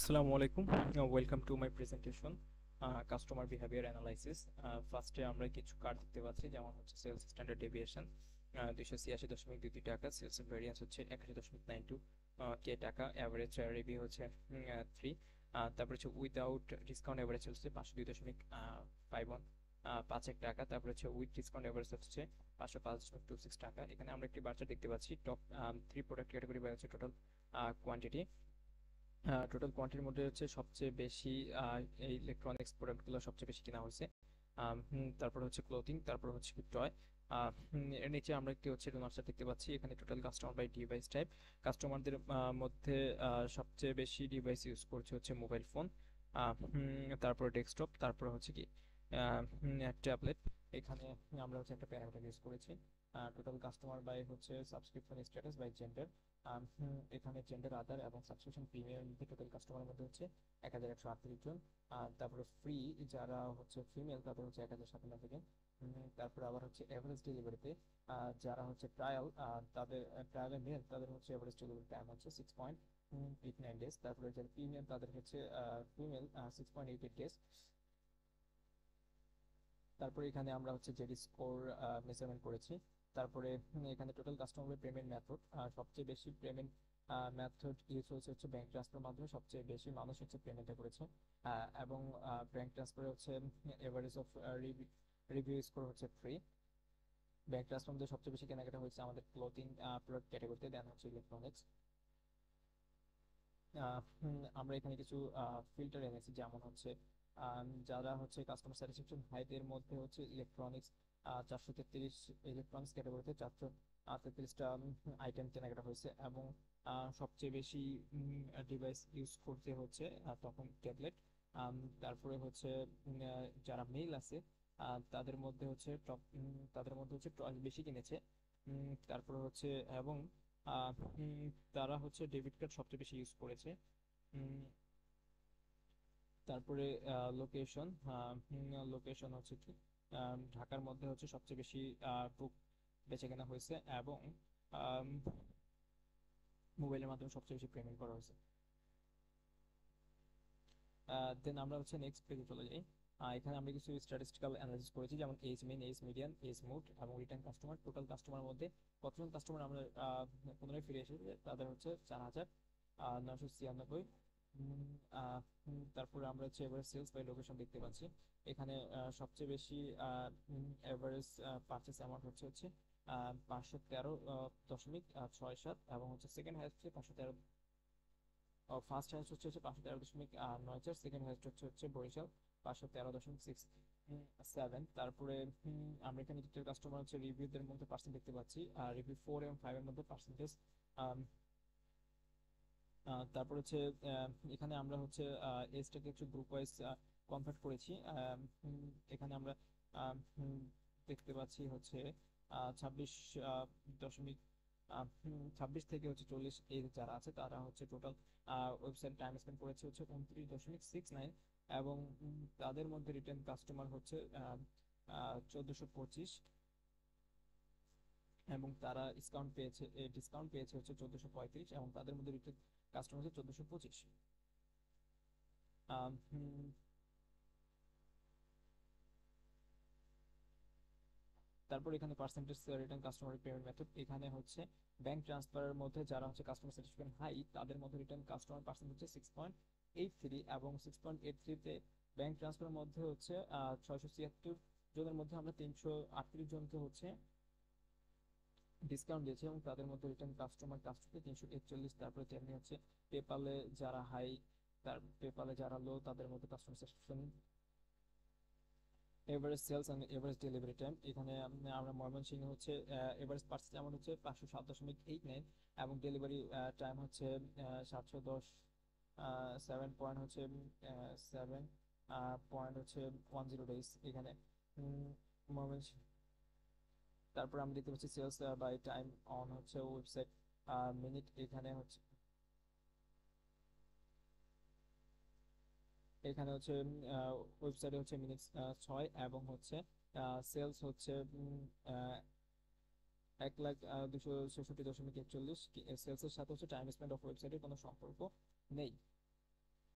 Assalamu alaikum. Welcome to my presentation, customer behavior analysis. ফার্স্টে আমরা কিছু কার্ড দেখতে পাচ্ছি, যেমন হচ্ছে সেলস স্ট্যান্ডার্ড ডেভিয়েশন 286.22 টাকা, সেলস ভেরিয়েন্স হচ্ছে 81.92 কে টাকা, অ্যাভারেজ রিভিউ হচ্ছে 3, তারপর হচ্ছে উইদাউট ডিসকাউন্ট অ্যাভারেজ হচ্ছে 502.51 টাকা, তারপর হচ্ছে উইথ ডিসকাউন্ট অ্যাভারেজ হচ্ছে 505.26 টাকা। এখানে আমরা একটি বার্চার দেখতে পাচ্ছি। টপ 3 প্রোডাক্ট ক্যাটাগরি বা হচ্ছে টোটাল কোয়ান্টিটি। টোটাল কোয়ান্টিটির মধ্যে হচ্ছে সবচেয়ে বেশি এই ইলেকট্রনিক্স প্রোডাক্টগুলো সবচেয়ে বেশি কেনা হয়েছে। তারপর হচ্ছে ক্লোথিং, তারপর হচ্ছে টয়। এর নিচে আমরা একটি হচ্ছে রুমার্সার দেখতে পাচ্ছি। এখানে total customer by device type, কাস্টমারদের মধ্যে সবচেয়ে বেশি ডিভাইস ইউজ করছে হচ্ছে মোবাইল ফোন, তারপর ডেস্কটপ, তারপর হচ্ছে কি ট্যাবলেট। এখানে আমরা হচ্ছে একটা প্যারামিটার ইউজ করেছি। টোটাল কাস্টমার বাই হচ্ছে সাবস্ক্রিপশন স্ট্যাটাস বাই জেন্ডার। এখানে জেন্ডার আদার এবং সাবস্ক্রিপশন প্রিমিয়াম মধ্যে টোটাল কাস্টমারের মধ্যে হচ্ছে 1138 জন। তারপরে ফ্রি যারা হচ্ছে ফিমেল তাদের হচ্ছে 1097 জন। তারপরে আবার হচ্ছে এভারেজ ডেলিভারিতে যারা হচ্ছে ট্রায়াল, তাদের ট্রায়ালে মেল তাদের হচ্ছে এভারেজ ডেলিভারি টাইম হচ্ছে 6.89 ডেজ। তারপরে যারা ফিমেল তাদের হচ্ছে ফিমেল 6.88 ডেজ। তারপরে এখানে আমরা হচ্ছে জেডি স্কোর মেজারমেন্ট করেছি। তারপরে এখানে টোটাল কাস্টমার পেমেন্ট মেথড, সবচেয়ে বেশি পেমেন্ট মেথড ইউজ হয়েছে হচ্ছে ব্যাংক ট্রান্সফার মাধ্যমে, সবচেয়ে বেশি মানুষ হচ্ছে পেমেন্টটা করেছে। এবং ব্যাংক ট্রান্সফারে হচ্ছে এভারেজ অফ রিভিউ স্কোর হচ্ছে 3। ব্যাংক ট্রান্সফার মধ্যে সবচেয়ে বেশি কেনাকাটা হয়েছে আমাদের ক্লোথিং প্রোডাক্ট ক্যাটাগরিতে, দেন হচ্ছে ইলেকট্রনিক্স। আমরা এখানে কিছু ফিল্টার এনেছি, যেমন হচ্ছে যারা হচ্ছে কাস্টমার স্যাটিসফ্যাকশন হাইটের মধ্যে হচ্ছে ইলেকট্রনিক্স 433, ইলেকট্রনিক্স ক্যাটাগরিতে 433টা আইটেম কেনাকাটা হয়েছে, এবং সবচেয়ে বেশি ডিভাইস ইউজ করতে হচ্ছে তখন ট্যাবলেট। তারপরে হচ্ছে যারা মেল আছে তাদের মধ্যে হচ্ছে টপ, তাদের মধ্যে হচ্ছে বেশি কিনেছে। তারপরে হচ্ছে এবং আহ, উম, তারা হচ্ছে ডেবিট কার্ড সবচেয়ে বেশি ইউজ করেছে। উম, তারপরে লোকেশন, লোকেশন হচ্ছে কি ঢাকার মধ্যে হচ্ছে সবচেয়ে বেশি বুক বেচে কেনা হয়েছে, এবং মোবাইলের মাধ্যমে সবচেয়ে বেশি পেমেন্ট করা হয়েছে। দেন আমরা হচ্ছে নেক্সট পেজে চলে যাই। এখানে আমরা কিছু স্ট্যাটিস্টিক্যাল অ্যানালাইসিস করেছি, যেমন এজ মিন, এজ মিডিয়ান, এজ মুড এবং রিটার্ন কাস্টমার। টোটাল কাস্টমার মধ্যে কতজন কাস্টমার আমরা পুনরায় ফিরে এসেছে তাদের হচ্ছে 4,996। তারপরে আমরা হচ্ছে এভারেজ সেলস বাই লোকেশন দেখতে পাচ্ছি। এখানে সবচেয়ে বেশি এভারেজ পারচেস অ্যামাউন্ট হচ্ছে 513.67, এবং হচ্ছে সেকেন্ড হাইয়েস্ট হচ্ছে 513। ফার্স্ট হাইয়েস্ট হচ্ছে 513.94, সেকেন্ড হাইয়েস্ট হচ্ছে বরিশাল 513.67। তারপরে আমরা এখানে ডিটেল কাস্টমার হচ্ছে রিভিউদের মধ্যে পার্সেন্ট দেখতে পাচ্ছি, আর রিভিউ 4 এবং 5 এর মধ্যে পার্সেন্টেজ। তারপর হচ্ছে এখানে আমরা হচ্ছে এজটাকে একটু গ্রুপ ওয়াইজ কনভার্ট করেছি। এখানে আমরা আম, উম, দেখতে পাচ্ছি হচ্ছে 26 থেকে হচ্ছে 40 এজ যারা আছে তারা হচ্ছে টোটাল ওয়েবসাইট টাইম স্পেন্ড করেছে হচ্ছে 29.69, এবং তাদের মধ্যে রিটার্ন কাস্টমার হচ্ছে 1425, এবং তারা ডিসকাউন্ট পেয়েছে হচ্ছে 1435, এবং তাদের মধ্যে রিটেল কাস্টমার হচ্ছে 1425। তারপর এখানে percentage return customer payment method, এখানে হচ্ছে ব্যাংক ট্রান্সফারের মধ্যে যারা হচ্ছে কাস্টমার স্যাটিসফ্যাকশন হাই তাদের মধ্যে রিটার্ন কাস্টমার পার্সেন্ট হচ্ছে 6.83, এবং 6.83তে ব্যাংক ট্রান্সফারের মধ্যে হচ্ছে 676 জনের মধ্যে আমরা 338 জনকে হচ্ছে ডিসকাউন্ট দিয়েছে, এবং তাদের মধ্যে রিটার্ন কাস্টমার কাছ থেকে 341। তারপরে তেমনি হচ্ছে পেপালে যারা হাই, পেপালে যারা লো, তাদের মধ্যে customer satisfaction average sales and average delivery time. এখানে আমরা ময়মনসিংহ হচ্ছে এভারেজ পার্সেস অ্যামাউন্ট হচ্ছে 507.89, এবং ডেলিভারি টাইম হচ্ছে 710, 7.10 ডেজ এখানে ময়মনসিংহ। তারপর আমরা দেখতে পাচ্ছি সেলস বাই টাইম অন হচ্ছে ওয়েবসাইট মিনিট, এখানে হচ্ছে ওয়েবসাইটে হচ্ছে মিনিট 6, এবং হচ্ছে সেলস হচ্ছে 1,02,66,41। সেলসের সাথে হচ্ছে টাইম স্পেন্ড অফ ওয়েবসাইটের কোনো সম্পর্ক নেই।